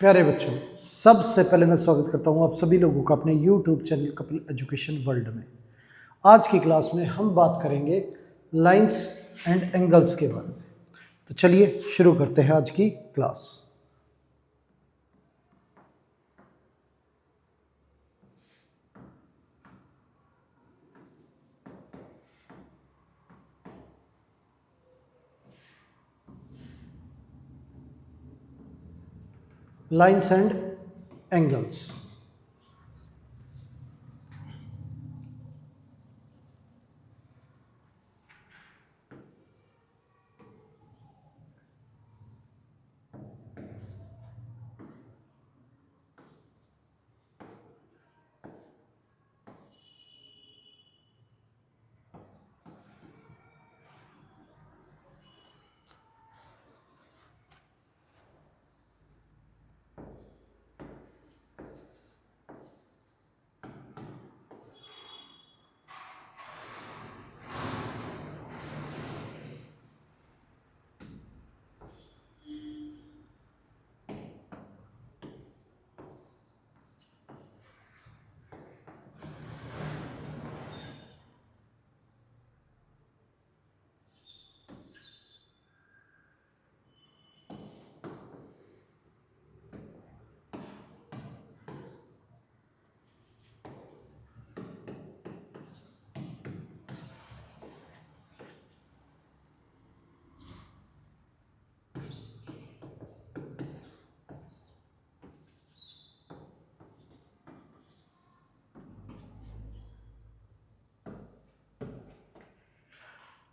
प्यारे बच्चों, सबसे पहले मैं स्वागत करता हूं आप सभी लोगों का अपने YouTube channel Kapil education world में। आज की क्लास में हम बात करेंगे लाइंस एंड एंगल्स के बारे में। तो चलिए शुरू करते हैं आज की क्लास। Lines and angles.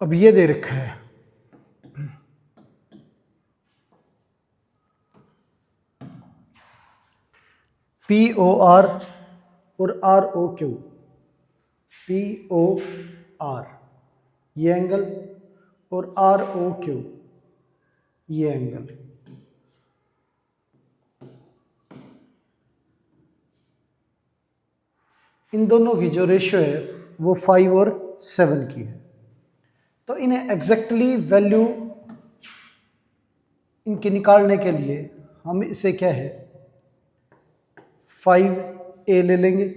अब ये दे रखा है POR और ROQ। POR ये एंगल और ROQ ये एंगल। इन दोनों की जो रेशियो है वो 5 और 7 की है। तो इन्हें एग्जैक्टली वैल्यू इनके निकालने के लिए हम इसे क्या है 5A ले लेंगे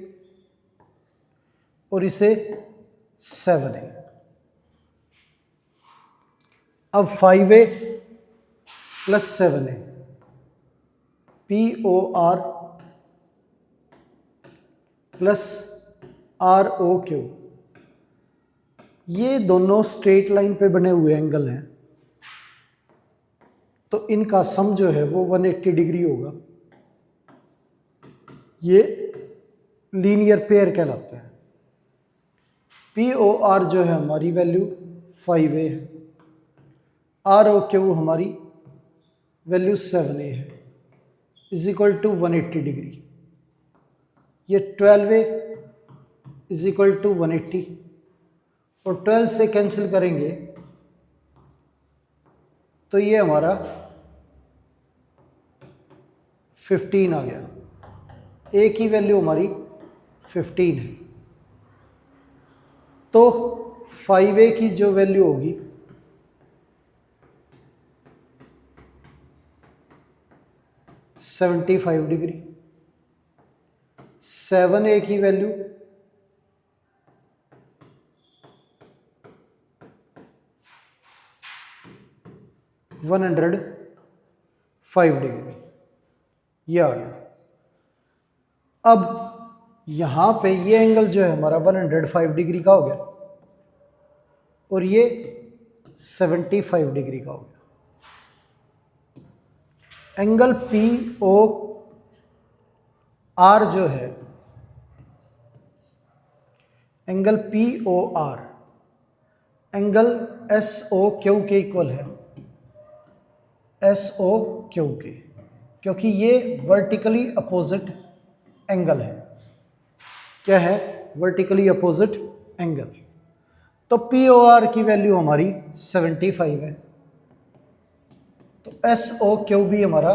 और इसे 7A। अब 5A plus 7A POR plus ROQ ये दोनों स्ट्रेट लाइन पे बने हुए एंगल हैं, तो इनका सम जो है वो 180 डिग्री होगा। ये लीनियर पेयर कहलाते हैं। POR जो है हमारी वैल्यू 5A है, ROQ हमारी वैल्यू 7A है, इज इक्वल टू 180 डिग्री। ये 12A इज इक्वल टू 180 और 12 से कैंसिल करेंगे तो ये हमारा 15 आ गया। A की वैल्यू हमारी 15 है, तो 5A की जो वैल्यू होगी $75 डिग्री, 7A की वैल्यू 105 डिग्री, ये आ गया। अब यहां पे ये एंगल जो है हमारा 105 डिग्री का हो गया और ये 75 डिग्री का हो गया। एंगल POR जो है, एंगल POR एंगल SOQ के इक्वल है, SOQ के, क्योंकि ये वर्टिकली अपोजिट एंगल है। क्या है? Vertically opposite angle. तो POR की वैल्यू हमारी 75 है, तो SOQ भी हमारा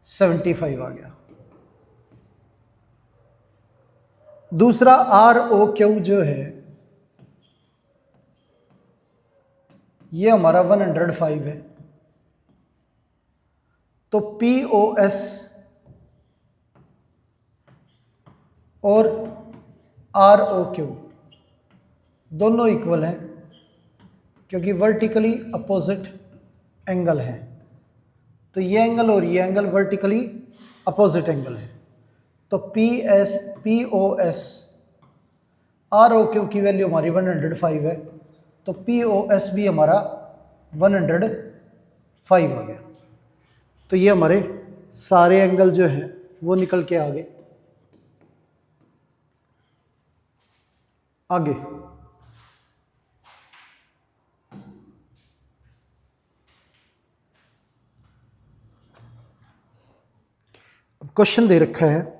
75 आ गया। दूसरा ROQ जो है ये हमारा 105 है, तो पी ओ एस और आर ओ क्यू दोनों इक्वल हैं क्योंकि वर्टिकली अपोजिट एंगल है। तो ये एंगल और ये एंगल वर्टिकली अपोजिट एंगल है। तो P O S R O Q की वैल्यू हमारी 105 है, तो पी ओ एस भी हमारा 105 आ गया। तो ये हमारे सारे एंगल जो है वो निकल के आगे आगे क्वेश्चन दे रखा है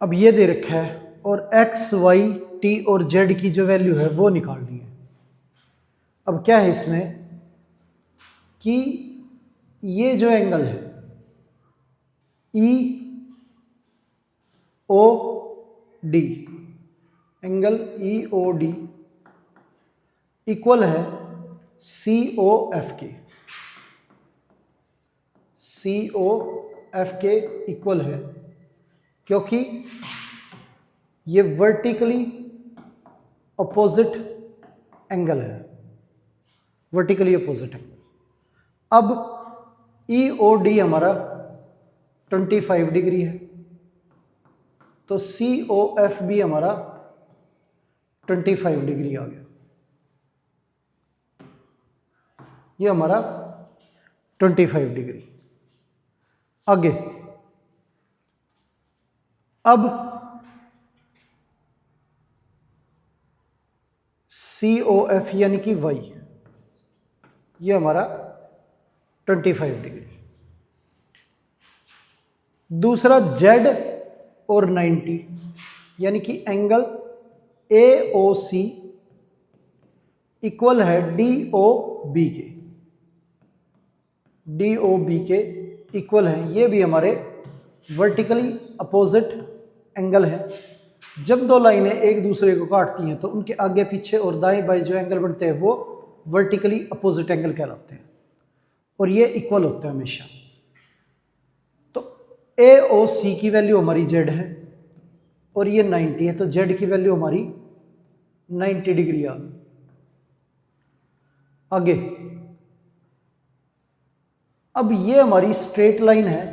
अब ये दे रखा है और एक्स वाई टी और जेड की जो वैल्यू है वो निकालनी है। अब क्या है इसमें कि ये जो एंगल है E O D, angle E O D equal है सी ओ एफ के। सी ओ एफ के इक्वल है क्योंकि ये वर्टिकली अपोजिट एंगल है, वर्टिकली अपोजिट एंगल। अब ई ओ डी हमारा 25 डिग्री है, तो सी ओ एफ भी हमारा 25 डिग्री आ गया। ये हमारा 25 डिग्री। आगे अब सी ओ एफ यानी कि वाई, ये हमारा 25 डिग्री। दूसरा जेड और 90 यानी कि angle A O C equal है डी ओ बी के। डी ओ बी के इक्वल है, ये भी हमारे वर्टिकली अपोजिट एंगल है। जब दो लाइनें एक दूसरे को काटती हैं तो उनके आगे पीछे और दाएं बाएं जो एंगल बनते हैं वो वर्टिकली अपोजिट एंगल कहलाते हैं और ये इक्वल होते हैं हमेशा। तो ए ओ सी की वैल्यू हमारी जेड है और ये 90 है, तो जेड की वैल्यू हमारी 90 डिग्री आ गई। आगे अब ये हमारी स्ट्रेट लाइन है,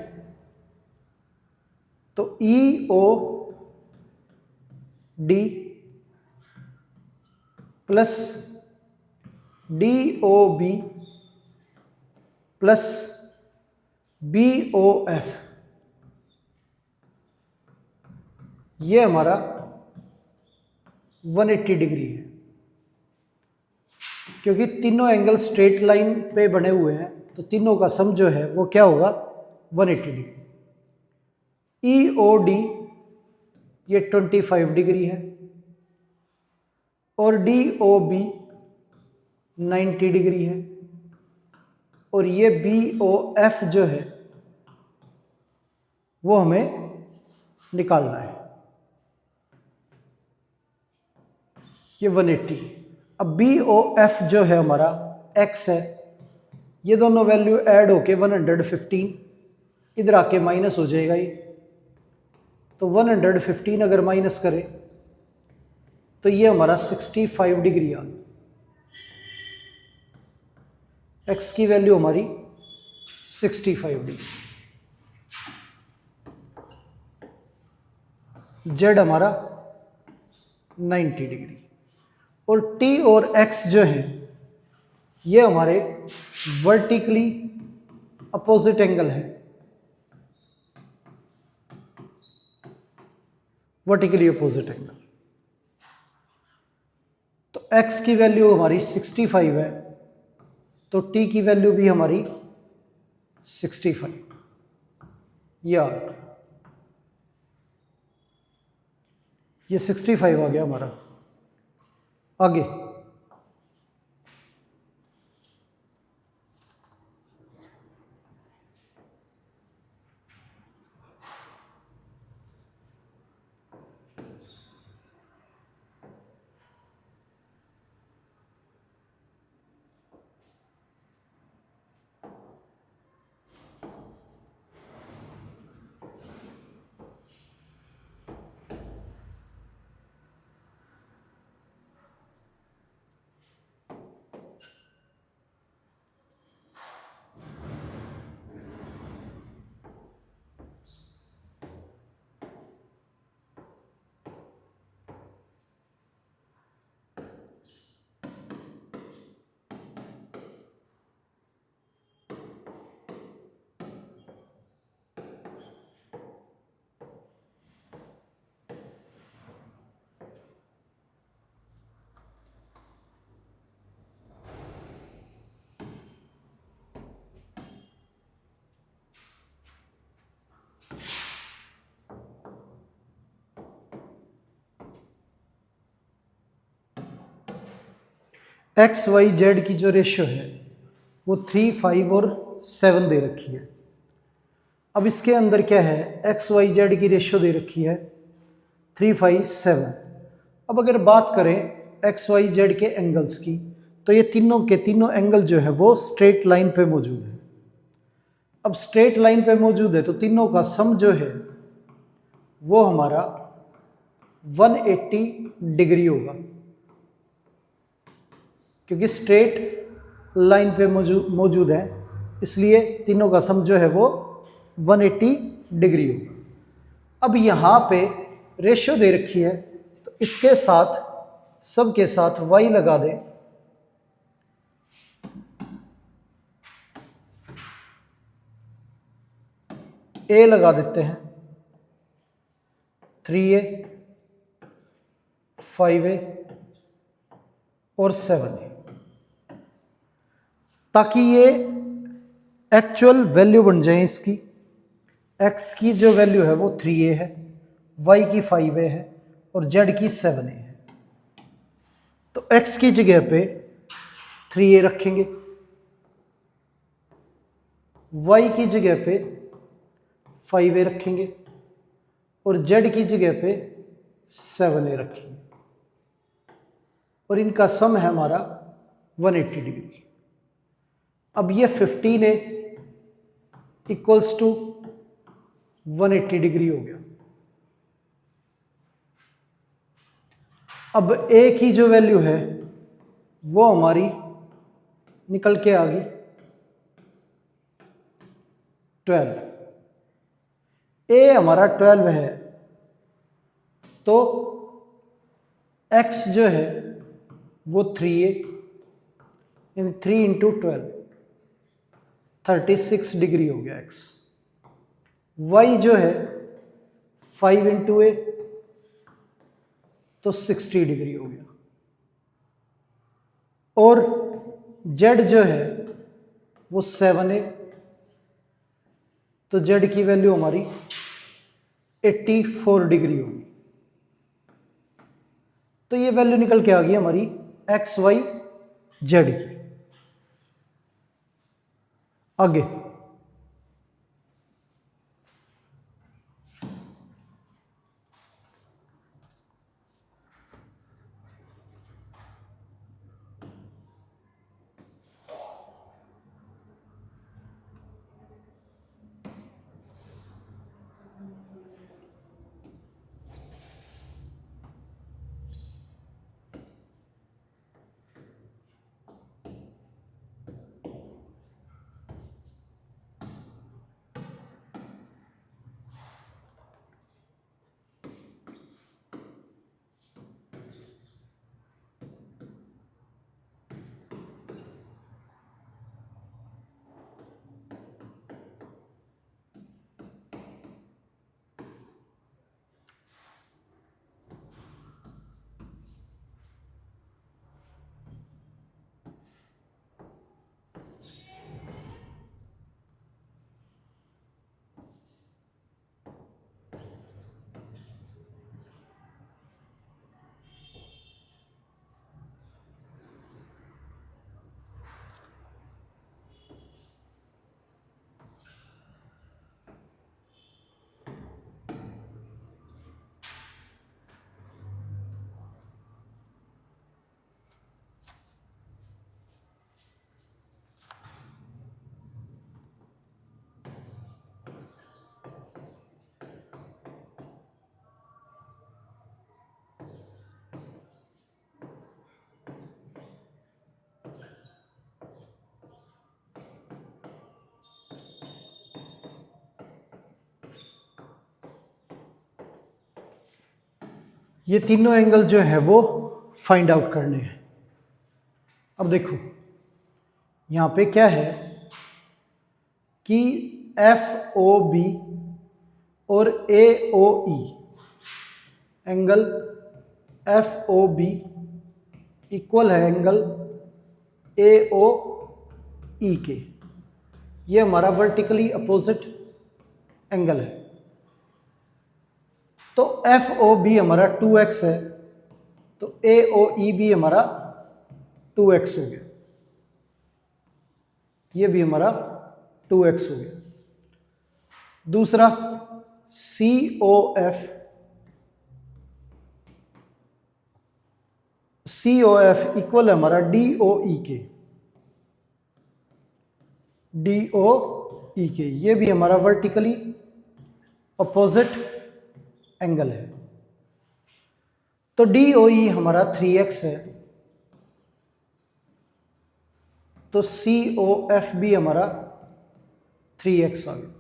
तो E O D plus D O B plus B O F, ये हमारा 180 डिग्री है क्योंकि तीनों एंगल स्ट्रेट लाइन पे बने हुए हैं, तो तीनों का सम जो है वो क्या होगा 180 डिग्री। ई ओ डी ये 25 डिग्री है और डी ओ बी 90 डिग्री है और ये बी ओ एफ जो है वो हमें निकालना है, ये 180। अब बी ओ एफ जो है हमारा एक्स है, ये दोनों वैल्यू ऐड होके 115 इधर आके माइनस हो जाएगा ये। तो 115 अगर माइनस करें तो ये हमारा 65 डिग्री आ गया। एक्स की वैल्यू हमारी 65 डिग्री, जेड हमारा 90 डिग्री, और टी और एक्स जो है ये हमारे वर्टिकली अपोजिट एंगल है, वर्टिकली अपोजिट एंगल। तो x की वैल्यू हमारी 65 है, तो t की वैल्यू भी हमारी 65, या ये 65 आ गया हमारा। आगे एक्स वाई जेड की जो रेशियो है वो 3, 5 और 7 दे रखी है। अब इसके अंदर क्या है, एक्स वाई जेड की रेशियो दे रखी है 3, 5, 7। अब अगर बात करें एक्स वाई जेड के एंगल्स की, तो ये तीनों के तीनों एंगल जो है वो स्ट्रेट लाइन पे मौजूद है। अब स्ट्रेट लाइन पे मौजूद है तो तीनों का सम जो है वो हमारा 180 डिग्री होगा, क्योंकि स्ट्रेट लाइन पे मौजूद है, इसलिए तीनों का सम जो है वो 180 डिग्री होगा। अब यहाँ पे रेशियो दे रखी है, तो इसके साथ सब के साथ y लगा दें, a लगा देते हैं, 3a, 5a और 7a, ताकि ये एक्चुअल वैल्यू बन जाए इसकी। x की जो वैल्यू है वो 3a है, y की 5a है और z की 7a है। तो x की जगह पे 3a रखेंगे, y की जगह पे 5a रखेंगे और z की जगह पे 7a रखेंगे, और इनका सम है हमारा 180 डिग्री। अब ये 15a इक्वल्स टू 180 डिग्री हो गया। अब a की जो वैल्यू है वो हमारी निकल के आ गई 12। a हमारा 12 है, तो x जो है वो 3a, यानी 3 इंटू 12, 36 डिग्री हो गया x। y जो है 5 इंटू ए, तो 60 डिग्री हो गया। और z जो है वो 7a, तो z की वैल्यू हमारी 84 डिग्री होगी। तो ये वैल्यू निकल के आ गई हमारी एक्स वाई जेड की। आगे ये तीनों एंगल जो है वो फाइंड आउट करने हैं। अब देखो यहाँ पे क्या है कि एफ ओ बी और A O E, angle F O B equal है एंगल ए ओ ई के। ये हमारा वर्टिकली अपोजिट एंगल है। तो एफ ओ बी हमारा 2x है, तो ए ओ ई भी हमारा 2x हो गया, ये भी हमारा 2x हो गया। दूसरा सी ओ एफ, सी ओ एफ इक्वल है हमारा डी ओ ई के, डी ओ ई के, ये भी हमारा वर्टिकली अपोजिट एंगल है। तो डी ओ ई हमारा 3x है, तो सी ओ एफ भी हमारा 3x आ गया।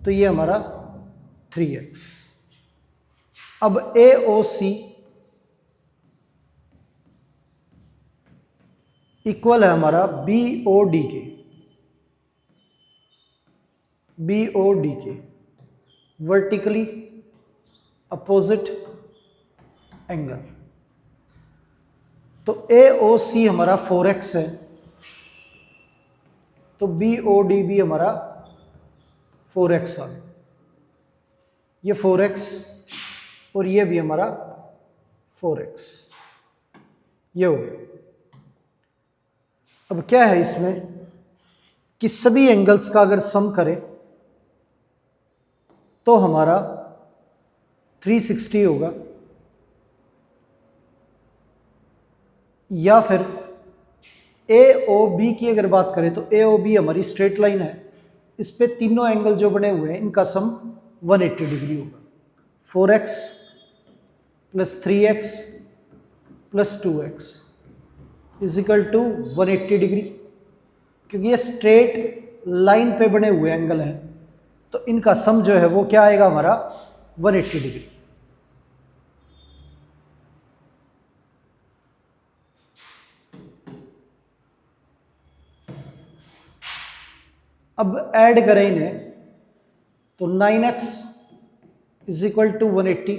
तो ये हमारा 3x। अब ए ओ सी इक्वल है हमारा बी ओ डी के, बी ओ डी के, वर्टिकली अपोजिट एंगल। तो ए ओ सी हमारा 4x है, तो बी ओ डी भी हमारा 4x आ गया, ये 4x और ये भी हमारा 4x, ये हो गया। अब क्या है इसमें कि सभी एंगल्स का अगर सम करें तो हमारा 360 होगा, या फिर ए ओ बी की अगर बात करें तो ए ओ बी हमारी स्ट्रेट लाइन है, इस पे तीनों एंगल जो बने हुए हैं इनका सम 180 डिग्री होगा। 4x plus 3x plus 2x is equal to 180 degree, क्योंकि ये स्ट्रेट लाइन पे बने हुए एंगल हैं तो इनका सम जो है वो क्या आएगा हमारा 180 डिग्री। अब ऐड करें इन्हें तो 9x इज इक्वल टू 180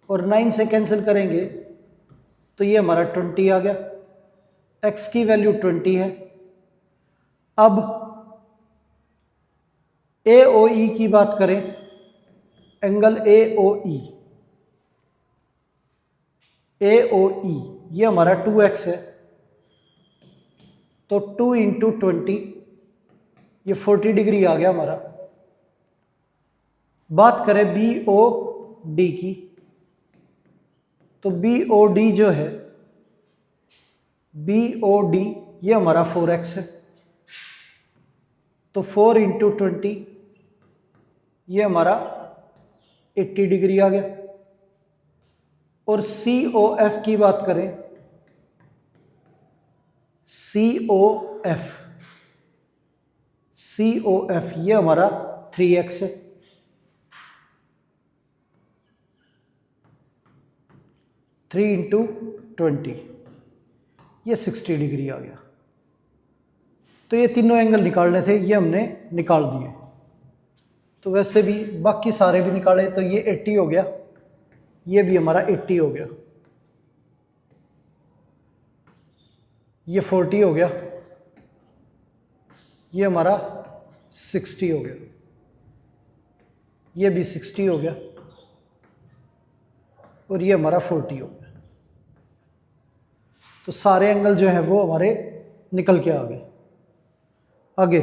और 9 से कैंसिल करेंगे तो ये हमारा 20 आ गया, x की वैल्यू 20 है। अब ए ओ ई की बात करें, angle A O E, A O ई ये हमारा 2x है, तो 2 इंटू 20 ये 40 डिग्री आ गया हमारा। बात करें बी ओ डी की, तो बी ओ डी जो है, बी ओ डी ये हमारा 4x है, तो 4 इंटू 20 ये हमारा 80 डिग्री आ गया। और सी ओ एफ की बात करें, सी ओ एफ, सी ओ एफ ये हमारा 3x है, थ्री इंटू 20 ये 60 डिग्री आ गया। तो ये तीनों एंगल निकालने थे, ये हमने निकाल दिए। तो वैसे भी बाकी सारे भी निकाले तो ये 80 हो गया, ये भी हमारा 80 हो गया, ये 40 हो गया, ये हमारा 60 हो गया, ये भी 60 हो गया और ये हमारा 40 हो गया। तो सारे एंगल जो है वो हमारे निकल के आ गए। आगे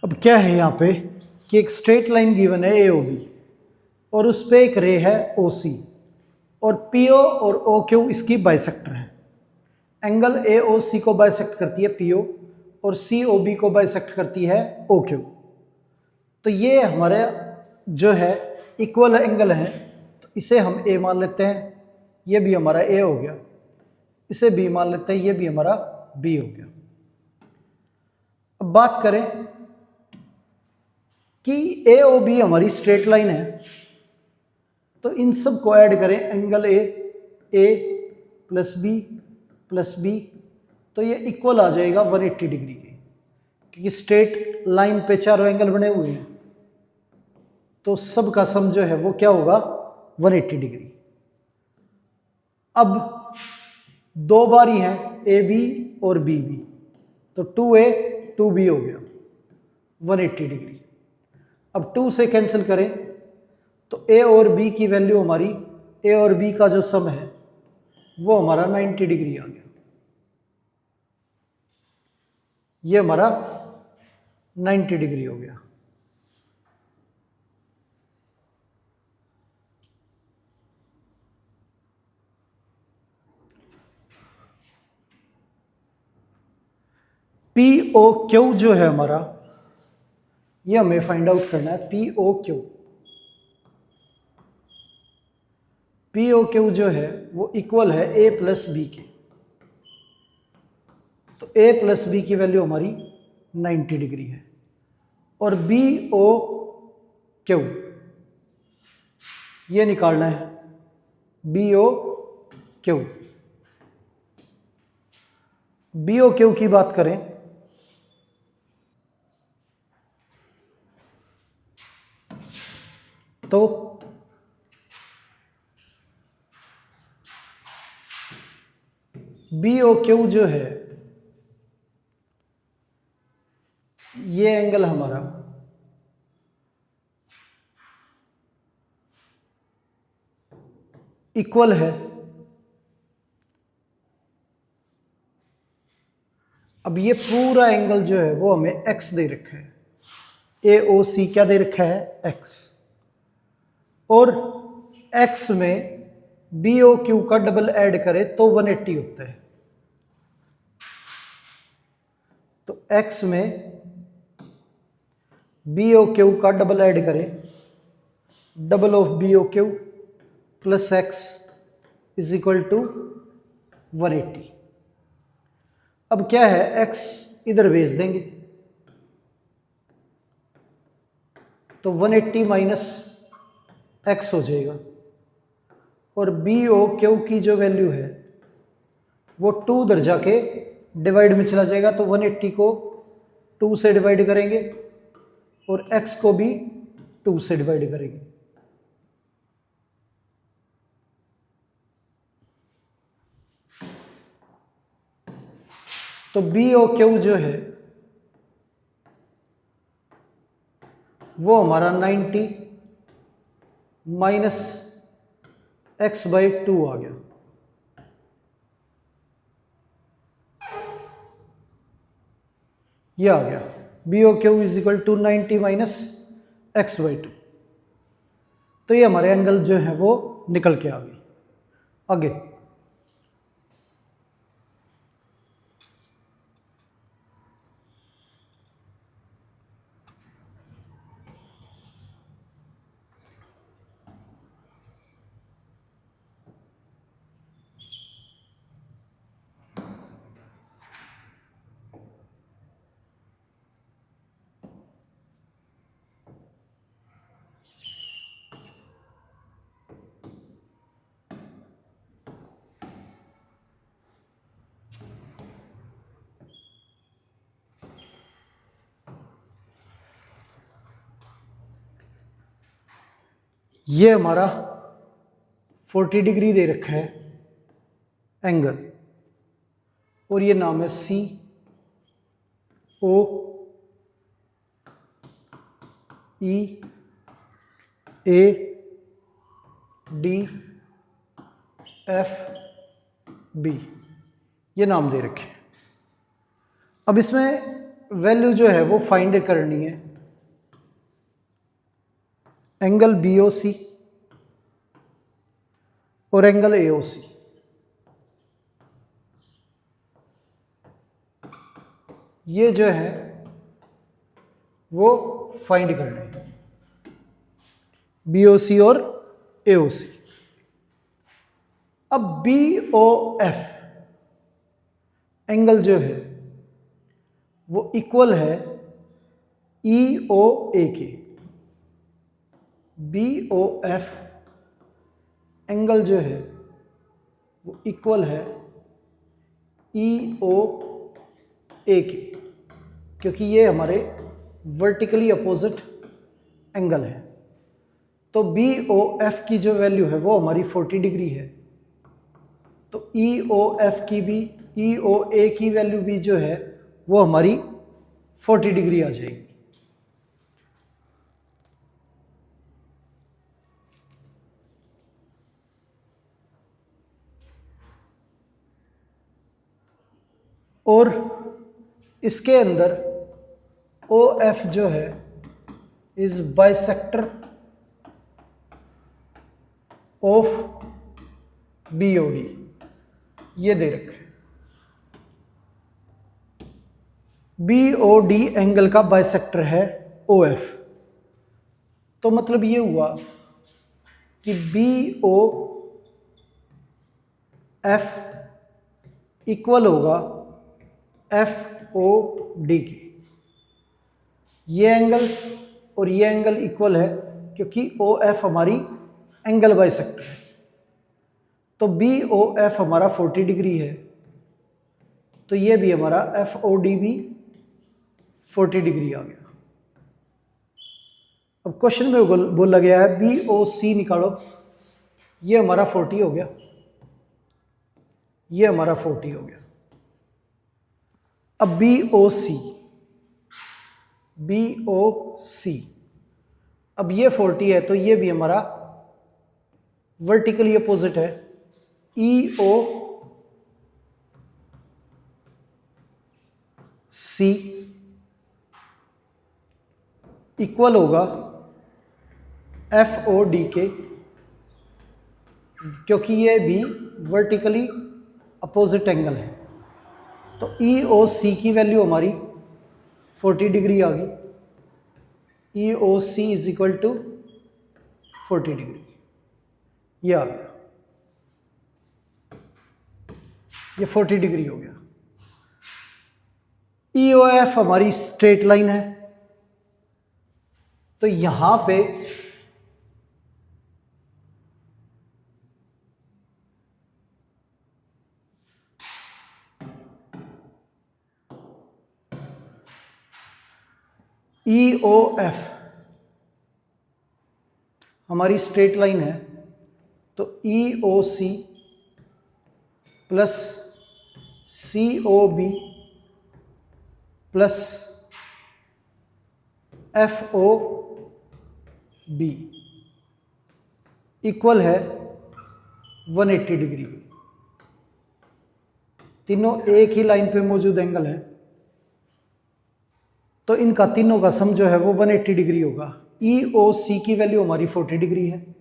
अब क्या है यहाँ पे कि एक स्ट्रेट लाइन गिवन है ए ओ बी और उस पर एक रे है ओ सी और पी ओ और ओ क्यू इसकी बाइसेक्टर है। एंगल ए ओ सी को बाइसेक्ट करती है पी ओ और सी ओ बी को बाइसेक्ट करती है ओ क्यू। तो ये हमारे जो है इक्वल एंगल है, तो इसे हम ए मान लेते हैं, ये भी हमारा ए हो गया, इसे बी मान लेते हैं, ये भी हमारा बी हो गया। अब बात करें कि ए ओ बी हमारी स्ट्रेट लाइन है, तो इन सब को ऐड करें, एंगल ए प्लस बी, तो ये इक्वल आ जाएगा 180 डिग्री के, क्योंकि स्ट्रेट लाइन पे चारों एंगल बने हुए हैं, तो सब का सम जो है वो क्या होगा 180 डिग्री। अब दो बारी हैं ए बी और बी बी, तो 2A 2B हो गया 180 डिग्री। अब 2 से कैंसिल करें तो ए और बी की वैल्यू हमारी, ए और बी का जो सम है वो हमारा 90 डिग्री आ गया, ये हमारा 90 डिग्री हो गया। पी ओ क्यू जो है हमारा, ये हमें फाइंड आउट करना है। P O Q, P O Q जो है वो इक्वल है ए प्लस बी के, तो ए प्लस बी की वैल्यू हमारी 90 डिग्री है। और बी ओ क्यू ये निकालना है, B O Q. B O Q की बात करें तो बी ओ क्यू जो है ये एंगल हमारा इक्वल है, अब ये पूरा एंगल जो है वो हमें x दे रखा है, ए ओ सी क्या दे रखा है x, और x में बी ओ क्यू का डबल ऐड करें तो 180 होता है, तो x में बी ओ क्यू का डबल ऐड करें, double of B O Q plus X is equal to 180। अब क्या है x इधर भेज देंगे तो 180 माइनस एक्स हो जाएगा, और बी ओ क्यू की जो वैल्यू है वो 2 उधर जाके डिवाइड में चला जाएगा, तो 180 को 2 से डिवाइड करेंगे और x को भी 2 से डिवाइड करेंगे, तो बी ओ क्यू जो है वो हमारा 90 माइनस एक्स बाई 2 आ गया। ये आ गया B O Q is equal to 90 minus X by 2, तो ये हमारे एंगल जो है वो निकल के आ गई। आगे ये हमारा 40 डिग्री दे रखा है एंगल, और ये नाम है C O E A D F B, ये नाम दे रखे हैं। अब इसमें वैल्यू जो है वो फाइंड करनी है एंगल BOC और एंगल AOC। ये जो है वो फाइंड करना है BOC और AOC। अब BOF एंगल जो है वो इक्वल है EOA के। BOF एंगल जो है वो इक्वल है EOA के, क्योंकि ये हमारे वर्टिकली अपोजिट एंगल है। तो BOF की जो वैल्यू है वो हमारी 40 डिग्री है, तो EOF की भी EOA की वैल्यू भी जो है वो हमारी 40 डिग्री आ जाएगी। और इसके अंदर OF जो है इज बाइसेक्टर ऑफ BOD, ये दे रखा है। BOD एंगल का बाइसेक्टर है OF, तो मतलब ये हुआ कि BOF इक्वल होगा FOD के। ये एंगल और ये एंगल इक्वल है क्योंकि OF हमारी एंगल बाइसेक्टर है। तो BOF हमारा 40 डिग्री है, तो ये भी हमारा FOD भी 40 डिग्री आ गया। अब क्वेश्चन में बोला गया है BOC निकालो, ये हमारा 40 हो गया, ये हमारा 40 हो गया। अब BOC अब ये 40 है, तो ये भी हमारा वर्टिकली अपोजिट है। EOC इक्वल होगा FOD के, क्योंकि ये भी वर्टिकली अपोजिट एंगल है। तो EOC की वैल्यू हमारी 40 डिग्री आ गई। EOC is equal to 40 degree, ये आ गया, ये 40 डिग्री हो गया। EOF हमारी स्ट्रेट लाइन है, तो यहां पे EOF हमारी स्ट्रेट लाइन है, तो EOC plus COB plus FOB equal है 180 डिग्री। तीनों एक ही लाइन पे मौजूद एंगल है, तो इनका तीनों का सम जो है वो 180 डिग्री होगा। EOC की वैल्यू हमारी 40 डिग्री है,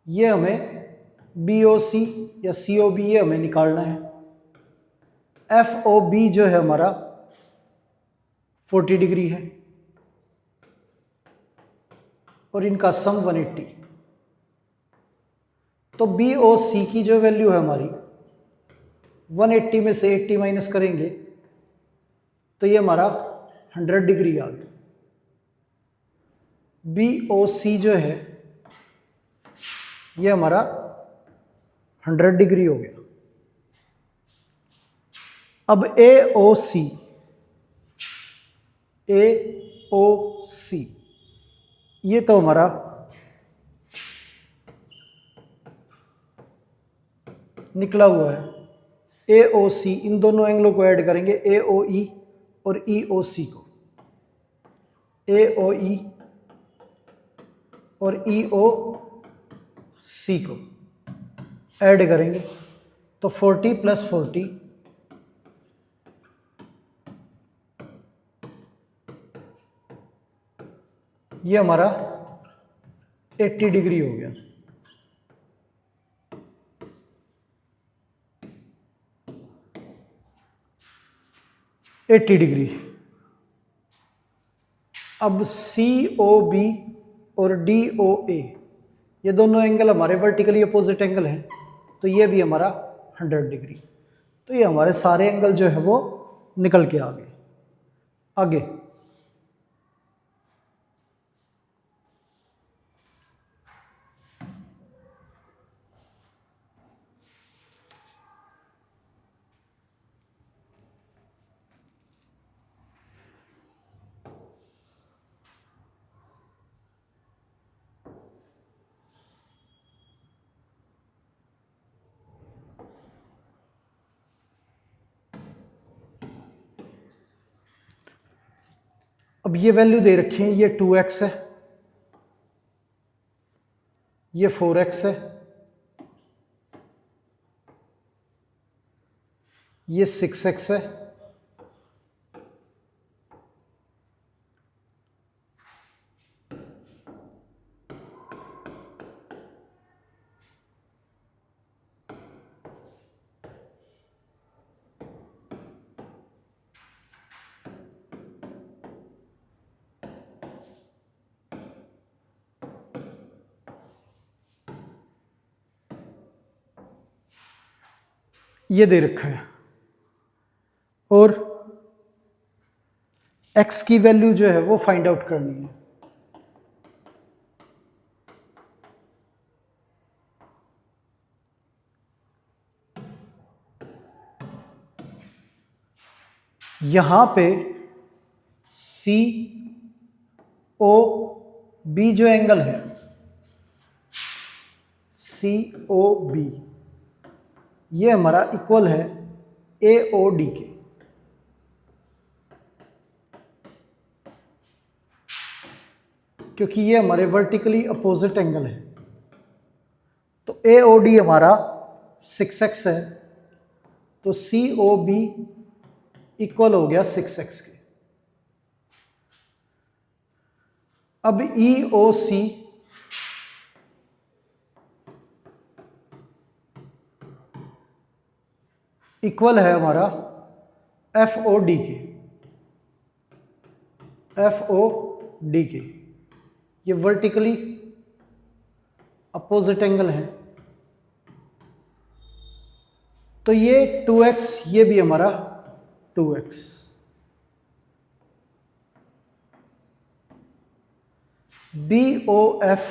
ये हमें BOC या COB ये हमें निकालना है। FOB जो है हमारा 40 डिग्री है और इनका सम 180। तो BOC की जो वैल्यू है हमारी 180 में से 80 माइनस करेंगे तो ये हमारा 100 डिग्री आ गया। BOC जो है ये हमारा 100 डिग्री हो गया। अब AOC ये तो हमारा निकला हुआ है। AOC इन दोनों एंगलों को ऐड करेंगे, AOE और EOC को, AOE और EOC को ऐड करेंगे तो 40 प्लस 40 ये हमारा 80 डिग्री हो गया। Eighty degree. अब COB और DOA ये दोनों एंगल हमारे वर्टिकली अपोजिट एंगल हैं, तो ये भी हमारा 100 डिग्री। तो ये हमारे सारे एंगल जो है वो निकल के आ गए। आगे अब ये वैल्यू दे रखी है, ये 2x है, ये 4x है, ये 6x है, ये दे रखा है, और x की वैल्यू जो है वो फाइंड आउट करनी है। यहां पे COB जो एंगल है, COB ये हमारा इक्वल है AOD के। क्योंकि ये हमारे वर्टिकली अपोजिट एंगल है, तो AOD हमारा 6x है, तो COB इक्वल हो गया 6x के। अब EOC इक्वल है हमारा FOD के। FOD के ये वर्टिकली अपोजिट एंगल है, तो ये 2x, ये भी हमारा 2x। BOF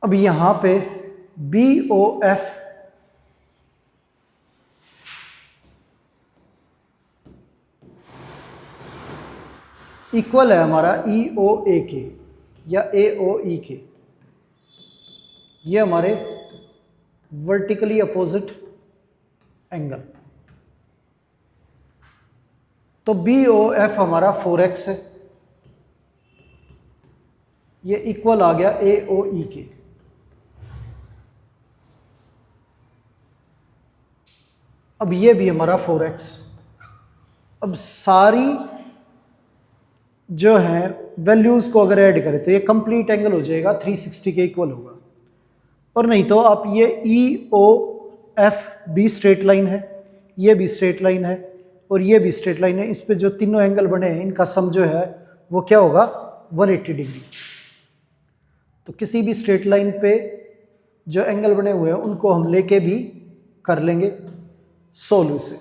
अब यहां पे BOF इक्वल है हमारा EOA के या AOE के। ये हमारे वर्टिकली अपोजिट एंगल। तो BOF हमारा 4x है, ये इक्वल आ गया AOE के। अब ये भी हमारा 4x। अब सारी जो है वैल्यूज को अगर ऐड करें तो ये कंप्लीट एंगल हो जाएगा 360 के इक्वल होगा। और नहीं तो आप ये EOF भी स्ट्रेट लाइन है, ये भी स्ट्रेट लाइन है, और ये भी स्ट्रेट लाइन है। इस पे जो तीनों एंगल बने हैं इनका सम जो है वो क्या होगा, 180 डिग्री। तो किसी भी स्ट्रेट लाइन पे जो एंगल बने हुए हैं उनको हम लेके भी कर लेंगे सोल्व से।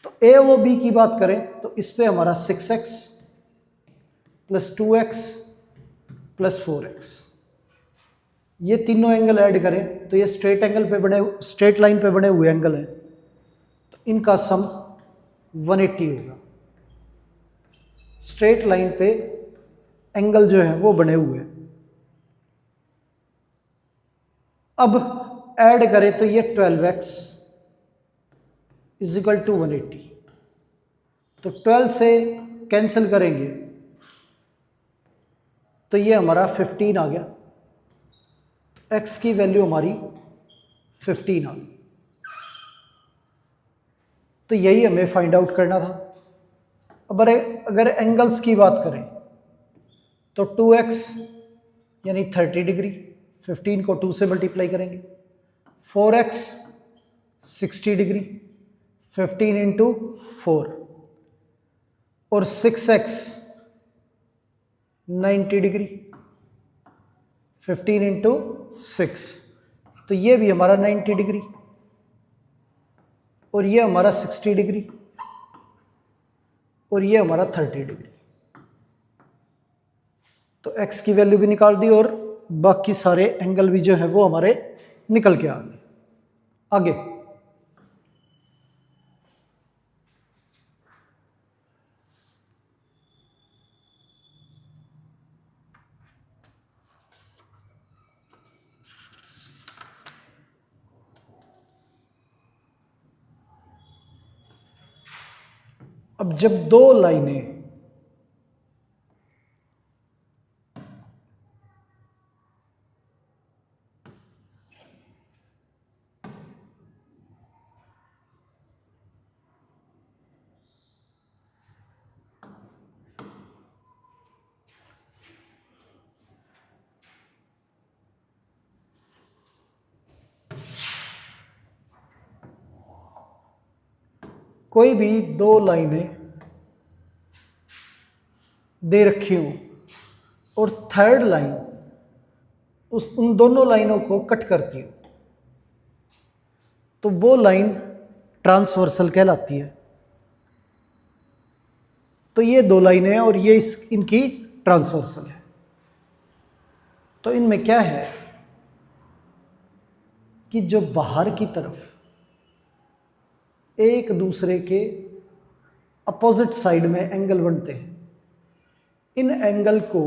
तो AOB की बात करें तो इस पे हमारा 6x plus 2x plus 4x, ये तीनों एंगल ऐड करें तो ये स्ट्रेट लाइन पे बने हुए एंगल हैं, तो इनका सम 180 होगा। स्ट्रेट लाइन पे एंगल जो है वो बने हुए हैं। अब ऐड करें तो ये 12x इज इक्वल टू 180। तो 12 से कैंसिल करेंगे तो ये हमारा 15 आ गया, x की वैल्यू हमारी 15 आ गई। तो यही हमें फाइंड आउट करना था। अब अगर एंगल्स की बात करें तो 2x यानी 30 डिग्री, 15 को 2 से मल्टीप्लाई करेंगे, 4x 60 डिग्री, 15 इंटू 4, और 6x 90 डिग्री, 15 इंटू 6, तो ये भी हमारा 90 डिग्री, और ये हमारा 60 डिग्री, और ये हमारा 30 डिग्री। तो x की वैल्यू भी निकाल दी और बाकी सारे एंगल भी जो है वो हमारे निकल के आ गए। आगे अब जब दो लाइनें कोई भी दो लाइनें दे रखी हो और थर्ड लाइन उन दोनों लाइनों को कट करती हो, तो वो लाइन ट्रांसवर्सल कहलाती है। तो ये दो लाइनें हैं और ये इनकी ट्रांसवर्सल है। तो इनमें क्या है कि जो बाहर की तरफ एक दूसरे के अपोजिट साइड में एंगल बनते हैं, इन एंगल को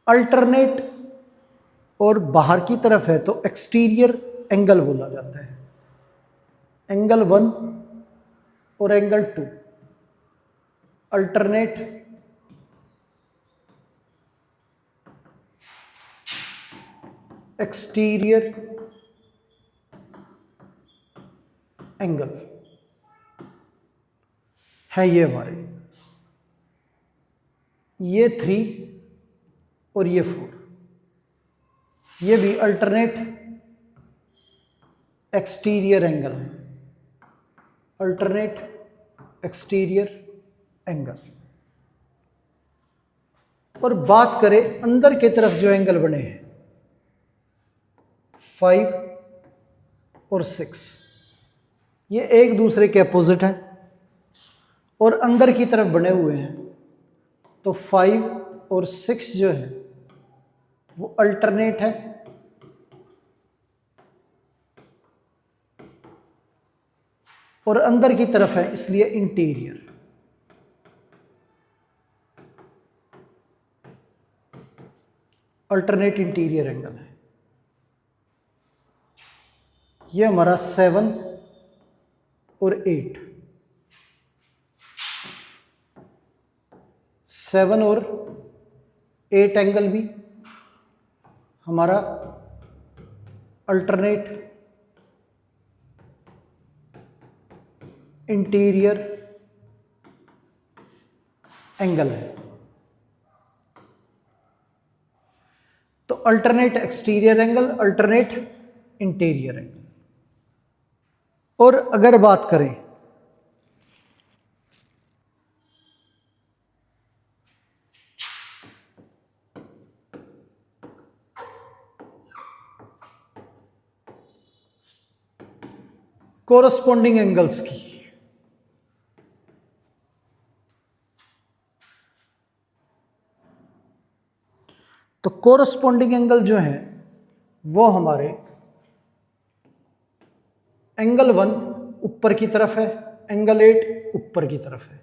अल्टरनेट और बाहर की तरफ है तो एक्सटीरियर एंगल बोला जाता है। एंगल 1 और एंगल 2 अल्टरनेट एक्सटीरियर एंगल है ये हमारे, ये 3 और ये 4, ये भी अल्टरनेट एक्सटीरियर एंगल है, अल्टरनेट एक्सटीरियर एंगल। और बात करें अंदर की तरफ जो एंगल बने हैं 5 और 6, ये एक दूसरे के अपोजिट हैं और अंदर की तरफ बने हुए हैं, तो 5 और 6 जो है वो अल्टरनेट है और अंदर की तरफ है इसलिए इंटीरियर। अल्टरनेट इंटीरियर एंगल है। ये हमारा 7 और 8, 7 और 8 एंगल भी हमारा अल्टरनेट इंटीरियर एंगल है। तो alternate exterior angle, alternate interior angle. और अगर बात करें कोरस्पॉन्डिंग एंगल्स की, तो कोरस्पॉन्डिंग एंगल जो है वो हमारे एंगल 1 ऊपर की तरफ है, एंगल 8 ऊपर की तरफ है।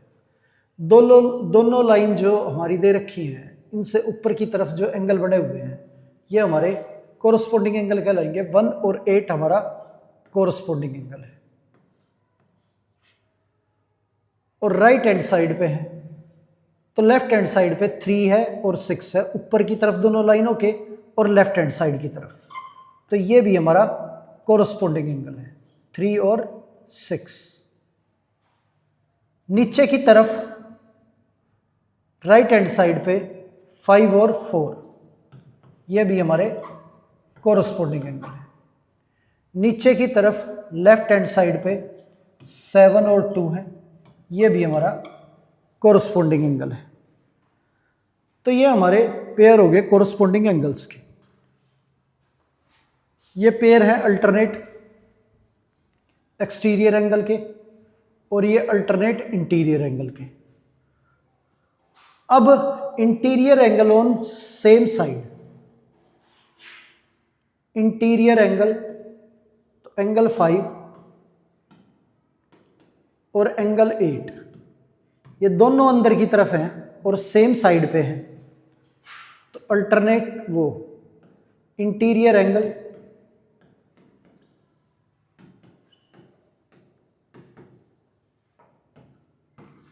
दोनों लाइन जो हमारी दे रखी हैं इनसे ऊपर की तरफ जो एंगल बने हुए हैं ये हमारे कोरस्पॉन्डिंग एंगल कहलाएंगे। 1 और 8 हमारा कोरस्पॉन्डिंग एंगल है। और राइट हैंड साइड पे है तो लेफ्ट हैंड साइड पे 3 है और 6 है, ऊपर की तरफ दोनों लाइनों के और लेफ्ट हैंड साइड की तरफ। तो ये भी हमारा कोरस्पोंडिंग एंगल है, 3 और 6। नीचे की तरफ राइट हैंड साइड पे 5 और 4, ये भी हमारे कोरस्पोंडिंग एंगल है। नीचे की तरफ लेफ्ट हैंड साइड पे 7 और 2 है, ये भी हमारा कोरस्पोंडिंग एंगल है। तो ये हमारे पेयर हो गए कोरस्पोंडिंग एंगल्स के। ये पेयर है अल्टरनेट एक्सटीरियर एंगल के और ये अल्टरनेट इंटीरियर एंगल के। अब interior angle on same side, interior angle तो एंगल 5 और एंगल 8, ये दोनों अंदर की तरफ हैं और सेम साइड पे हैं। तो अल्टरनेट वो interior angle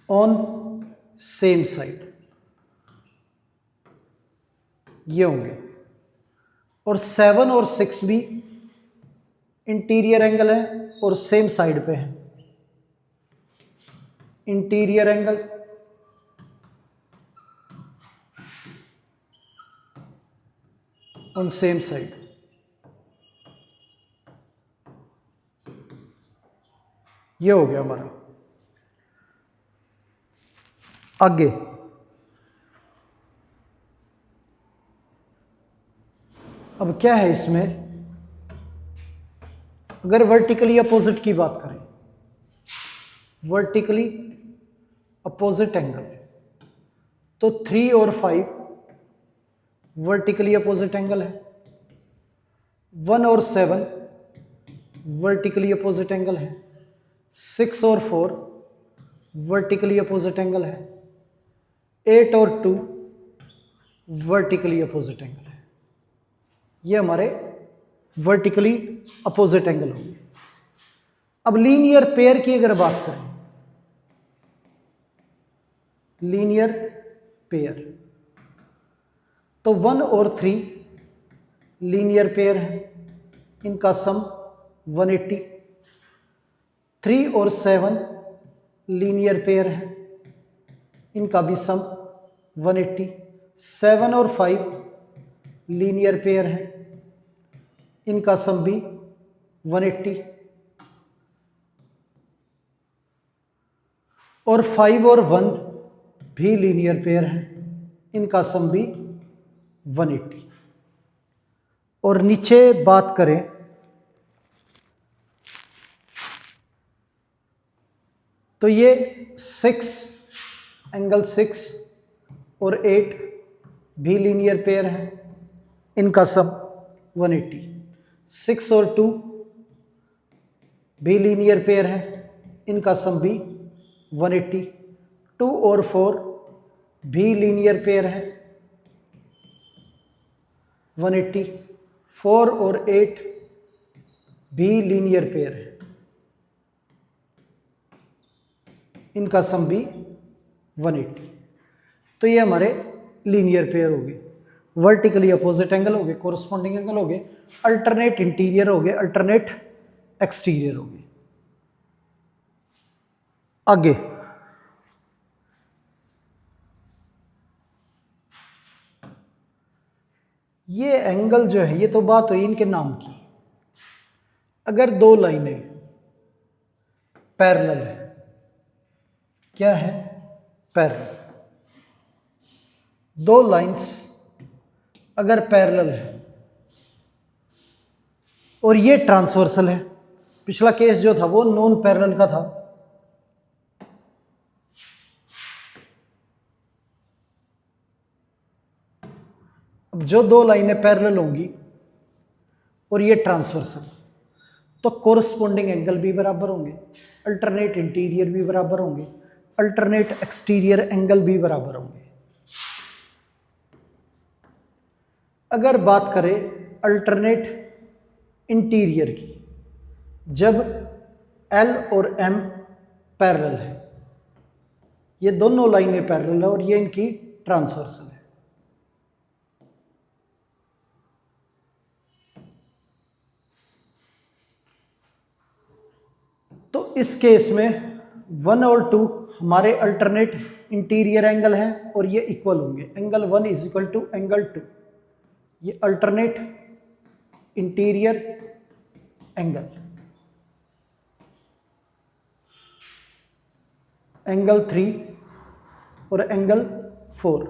on same side, ये होंगे। और 7 और 6 भी इंटीरियर एंगल है और सेम साइड पे है। Interior angle on same side, ये हो गया हमारा। आगे अब क्या है इसमें, अगर वर्टिकली अपोजिट की बात करें, वर्टिकली अपोजिट एंगल, तो 3 और 5 वर्टिकली अपोजिट एंगल है। 1 और 7 वर्टिकली अपोजिट एंगल है। 6 और 4 वर्टिकली अपोजिट एंगल है। 8 और 2 वर्टिकली अपोजिट एंगल है। ये हमारे वर्टिकली अपोजिट एंगल होंगे। अब लीनियर पेयर की अगर बात करें, लीनियर पेयर तो 1 और 3 लीनियर पेयर है, इनका सम 180। 3 और 7 लीनियर पेयर है, इनका भी सम 180। 7 और 5 लीनियर पेयर है, इनका सम भी 180। और 5 और 1 भी लीनियर पेयर है, इनका सम भी 180। और नीचे बात करें तो ये 6 एंगल 6 और 8 भी लीनियर पेयर है, इनका सम 180। 6 और 2 भी लीनियर पेयर है, इनका सम भी 180। 2 और 4 भी लीनियर पेयर है, 180। 4 और 8 भी लीनियर पेयर है, इनका सम भी 180। तो ये हमारे लीनियर पेयर हो गए, वर्टिकली अपोजिट एंगल हो गए, कोरस्पॉन्डिंग एंगल हो गए, अल्टरनेट इंटीरियर हो गए, अल्टरनेट एक्सटीरियर हो गए। आगे ये एंगल जो है, ये तो बात हुई इनके नाम की। अगर दो लाइनें पैरेलल है, क्या है पैरेलल, दो लाइंस अगर पैरेलल है और ये ट्रांसवर्सल है, पिछला केस जो था वो नॉन पैरेलल का था, अब जो दो लाइनें पैरेलल होंगी और ये ट्रांसवर्सल, तो कोरस्पोंडिंग एंगल भी बराबर होंगे, अल्टरनेट इंटीरियर भी बराबर होंगे, अल्टरनेट एक्सटीरियर एंगल भी बराबर होंगे। अगर बात करें अल्टरनेट इंटीरियर की, जब L और M पैरेलल है, ये दोनों लाइनें पैरेलल है और ये इनकी ट्रांसवर्सल है। तो इस केस में 1 और 2 हमारे अल्टरनेट इंटीरियर एंगल हैं और ये इक्वल होंगे। Angle 1 is equal to angle 2, ये अल्टरनेट इंटीरियर एंगल। एंगल 3 और एंगल 4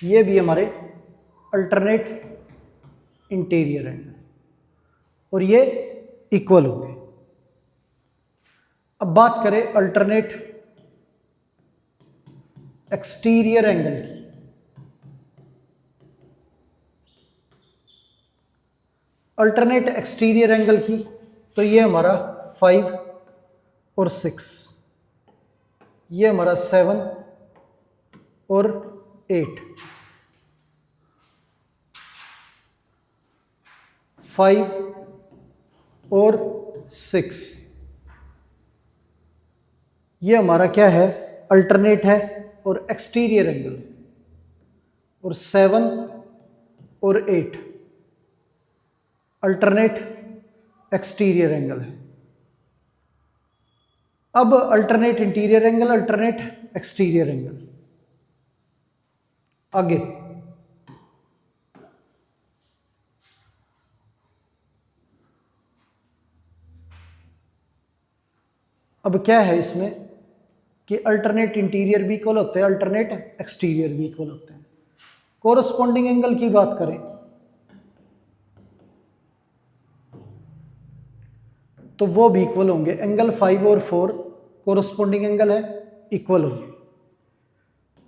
ये भी हमारे अल्टरनेट इंटीरियर एंगल और ये इक्वल होंगे। अब बात करें अल्टरनेट एक्सटीरियर एंगल की। अल्टरनेट एक्सटीरियर एंगल की तो ये हमारा 5 और 6, ये हमारा 7 और 8, 5 और 6, ये हमारा क्या है, अल्टरनेट है और एक्सटीरियर एंगल। और 7 और 8 अल्टरनेट एक्सटीरियर एंगल है। अब alternate interior angle, alternate exterior angle. आगे अब क्या है इसमें कि अल्टरनेट इंटीरियर भी इक्वल होते हैं, अल्टरनेट एक्सटीरियर भी इक्वल होते हैं। कोरस्पॉन्डिंग एंगल की बात करें तो वो भी इक्वल होंगे। एंगल 5 और 4 कोरस्पॉन्डिंग एंगल है, इक्वल होंगे।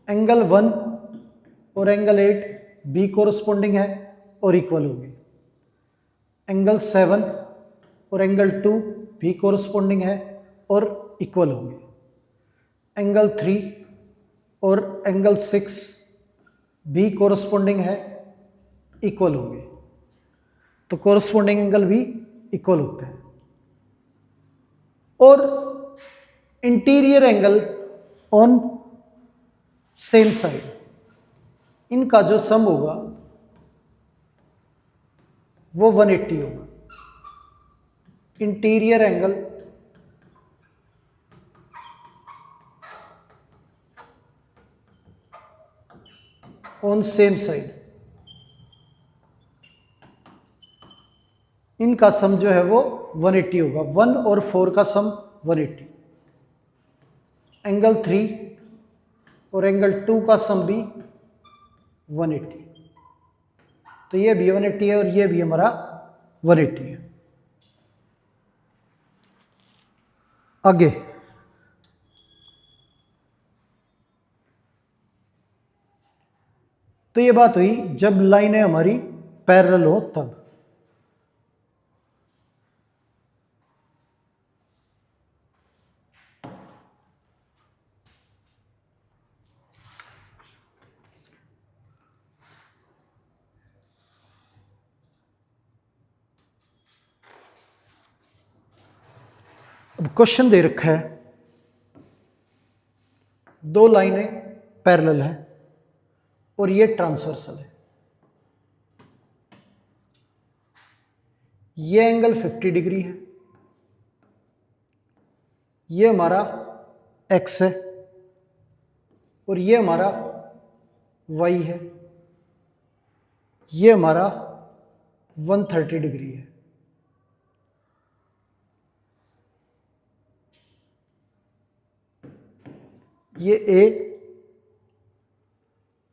एंगल 1 और एंगल 8 भी कोरस्पॉन्डिंग है और इक्वल होंगे। एंगल 7 और एंगल 2 भी कोरस्पॉन्डिंग है और इक्वल होंगे। एंगल 3 और एंगल 6 भी कोरस्पॉन्डिंग है, इक्वल होंगे। तो कोरस्पॉन्डिंग एंगल भी इक्वल होते हैं। और interior angle on same side, इनका जो सम होगा वो 180 होगा। Interior angle on same side, इनका सम जो है वो 180 होगा। 1 और 4 का सम 180। एंगल 3 और एंगल 2 का सम भी 180। तो ये भी 180 है और ये भी हमारा 180 है। आगे तो ये बात हुई जब लाइनें हमारी पैरेलल हो तब। अब क्वेश्चन दे रखा है, दो लाइनें पैरेलल हैं और ये ट्रांसवर्सल है। ये एंगल 50 डिग्री है, ये हमारा x है और ये हमारा y है, ये हमारा 130 डिग्री है। ये A,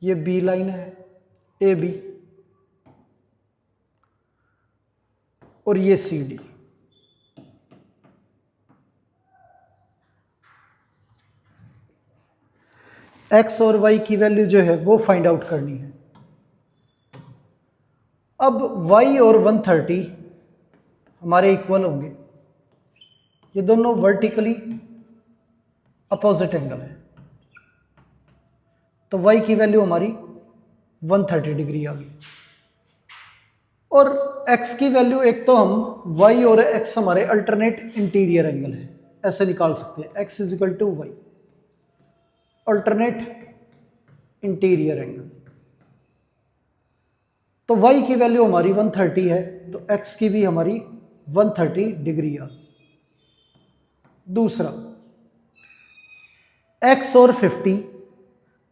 ये B लाइन है, AB, और ये CD। x और y की वैल्यू जो है वो फाइंड आउट करनी है। अब y और 130 हमारे इक्वल होंगे, ये दोनों वर्टिकली अपोजिट एंगल है, तो y की वैल्यू हमारी 130 डिग्री आ गई। और x की वैल्यू, एक तो हम y और x हमारे अल्टरनेट इंटीरियर एंगल है, ऐसे निकाल सकते हैं। x is equal to Y, alternate interior angle. तो y की वैल्यू हमारी 130 है, तो x की भी हमारी 130 डिग्री आ। दूसरा, x और 50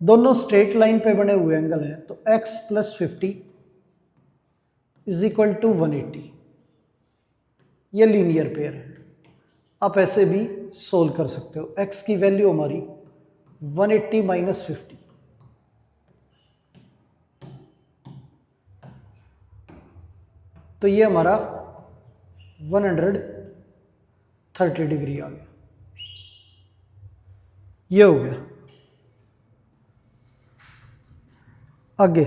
दोनों स्ट्रेट लाइन पे बने हुए एंगल हैं, तो x plus 50 is equal to 180। ये लीनियर पेयर है, आप ऐसे भी सोल्व कर सकते हो। x की वैल्यू हमारी 180 माइनस 50, तो ये हमारा 130 डिग्री आ गया। ये हो गया। आगे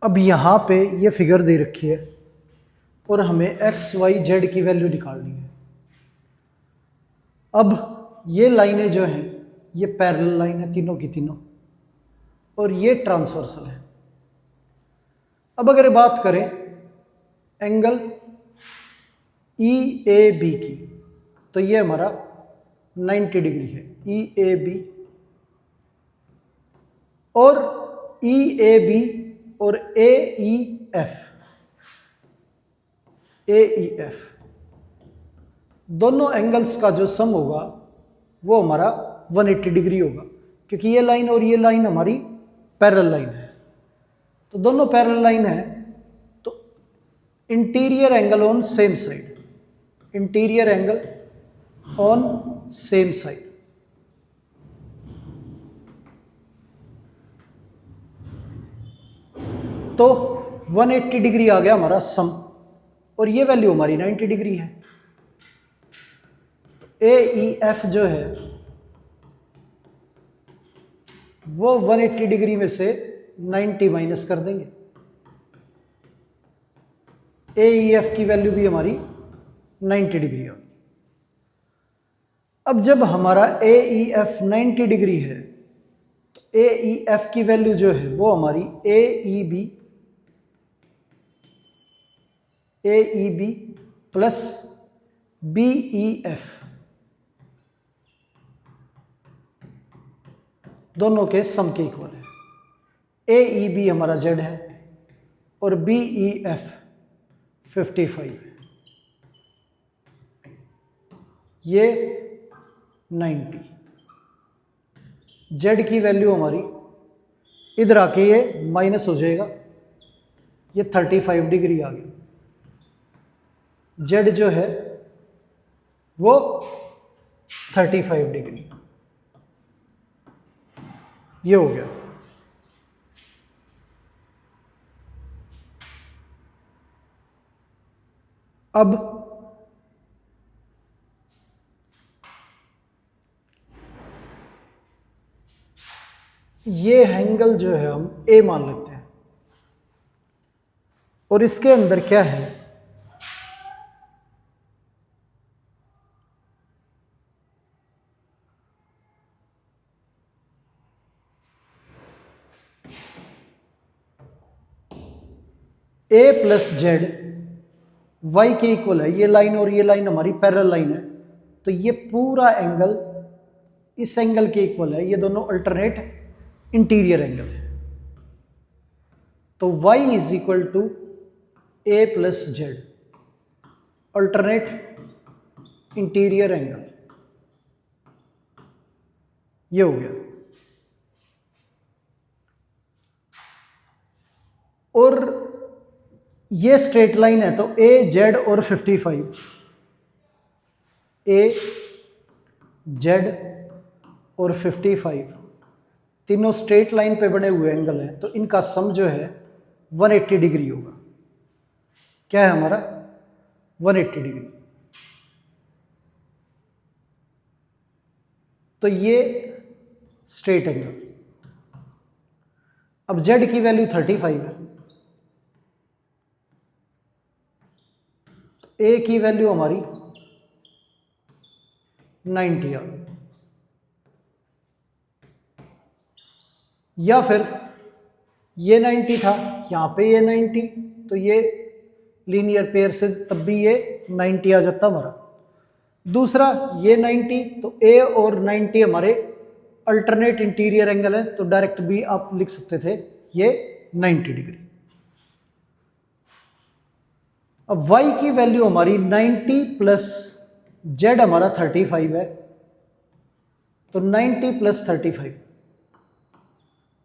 अब यहाँ पे ये फिगर दे रखी है और हमें एक्स वाई जेड की वैल्यू निकालनी है। अब ये लाइनें जो हैं ये पैरेलल लाइन है तीनों की तीनों, और ये ट्रांसवर्सल है। अब अगर बात करें एंगल ई ए बी की, तो ये हमारा 90 डिग्री है ई ए बी, और ई ए बी और ए ई एफ दोनों एंगल्स का जो सम होगा वो हमारा 180 डिग्री होगा, क्योंकि ये लाइन और ये लाइन हमारी पैरेलल लाइन है। तो दोनों पैरेलल लाइन है, तो interior angle on same side, interior angle on same side. तो 180 डिग्री आ गया हमारा सम, और ये वैल्यू हमारी 90 डिग्री है। ए ई एफ जो है वो 180 डिग्री में से 90 माइनस कर देंगे। ए ई एफ की वैल्यू भी हमारी 90 डिग्री होगी। अब जब हमारा ए ई एफ 90 डिग्री है, तो ए ई एफ की वैल्यू जो है वो हमारी A E B plus B E F दोनों के सम के इक्वल है। ए ई बी हमारा जेड है और बी ई एफ 55 है, ये 90। जेड की वैल्यू हमारी इधर आके ये माइनस हो जाएगा, ये 35 डिग्री आ गया। जेड जो है वो 35 डिग्री, ये हो गया। अब ये एंगल जो है हम ए मान लेते हैं, और इसके अंदर क्या है, ए प्लस जेड वाई के इक्वल है, ये लाइन और ये लाइन हमारी पैरेलल लाइन है, तो ये पूरा एंगल इस एंगल के इक्वल है, ये दोनों अल्टरनेट इंटीरियर एंगल है। तो y is equal to A plus Z alternate interior angle, ये हो गया। और ये स्ट्रेट लाइन है, तो ए जेड और 55, ए जेड और 55 तीनों स्ट्रेट लाइन पे बने हुए एंगल हैं, तो इनका सम जो है 180 डिग्री होगा। क्या है हमारा 180 डिग्री। तो ये स्ट्रेट एंगल। अब z की वैल्यू 35 है, a की वैल्यू हमारी 90 आ गई। या फिर ये 90 था, यहाँ पे ये 90, तो ये लीनियर पेयर से तब भी ये 90 आ जाता हमारा। दूसरा ये 90, तो a और 90 हमारे अल्टरनेट इंटीरियर एंगल है, तो डायरेक्ट भी आप लिख सकते थे ये 90 डिग्री। अब y की वैल्यू हमारी 90 प्लस z हमारा 35 है, तो 90 प्लस 35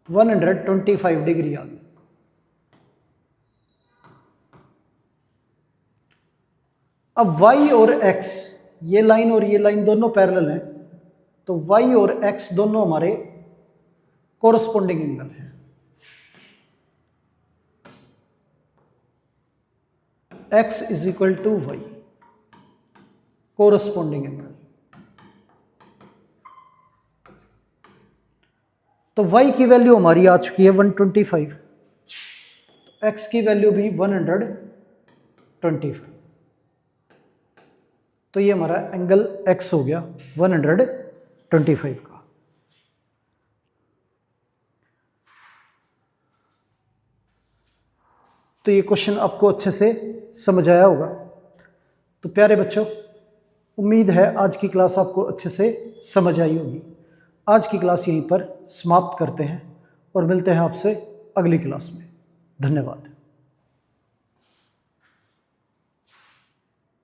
125 डिग्री आ गई। अब y और x, ये लाइन और ये लाइन दोनों पैरेलल हैं, तो y और x दोनों हमारे कोरस्पोंडिंग एंगल हैं। x is equal to y corresponding angle. तो y की वैल्यू हमारी आ चुकी है 125, तो x की वैल्यू भी 125, तो ये हमारा एंगल x हो गया 125 का। तो ये क्वेश्चन आपको अच्छे से समझ आया होगा। तो प्यारे बच्चों, उम्मीद है आज की क्लास आपको अच्छे से समझ आई होगी। आज की क्लास यहीं पर समाप्त करते हैं और मिलते हैं आपसे अगली क्लास में। धन्यवाद।